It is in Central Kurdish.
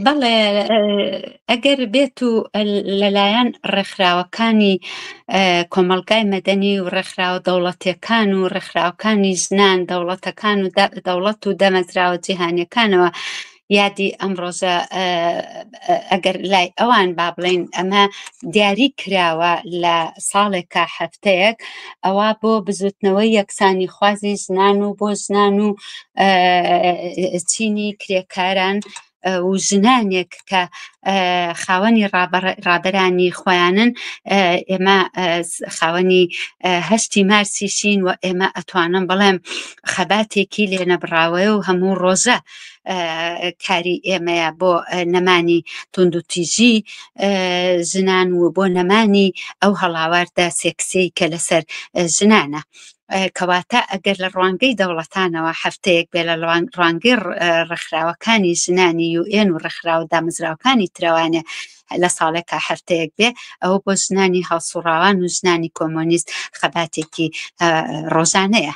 بەڵێ ئەگەر بێت و لەلایەن ڕێکخراوەکانی کۆمەڵگای مەدەنی و ڕێکخراوە دەوڵەتیەکان و ڕێکخراوەکانی ژنان دەوڵەتەکان و دەوڵەت و دەمەزراوە جیهانیەکانەوە یادی ئەم ڕۆژە ئەگەر لای ئەوان با بڵێن ئەمە دیاری کراوە لە ساڵێکە هەفتەیەک ئەوە بۆ بزوتنەوەی یەکسانی خوازی ژنان و بۆ ژنان و چینی کرێکاران و ژنانێک کە خاوەنی ڕابەرانی خۆیانن ئێمە خاوەنی هەشتی مارسیشین و ئێمە ئەتوانم بڵێم خەباتێکی لێ نەبراوەیە و هەموو ڕۆژە کاری ئێمەیە بۆ نەمانی توندوتیژی ژنان و بۆ نەمانی ئەو هەڵاواردا سێکسەی کە لەسەر ژنانە. کەواتە ئەگەر لە ڕوانگەی دەوڵەتانەوە هەفتەیەک بێ لە ڕوانگەی ڕێکخراوەکانی ژنانی UN و ڕێکخراوە دامەزراوەکانی ترەوانێ لە ساڵێکە هەفتەیەک بێ ئەوە بۆ ژنانی هەڵسوڕاوان و ژنانی کۆمۆنیست خەباتێکی ڕۆژانەیە.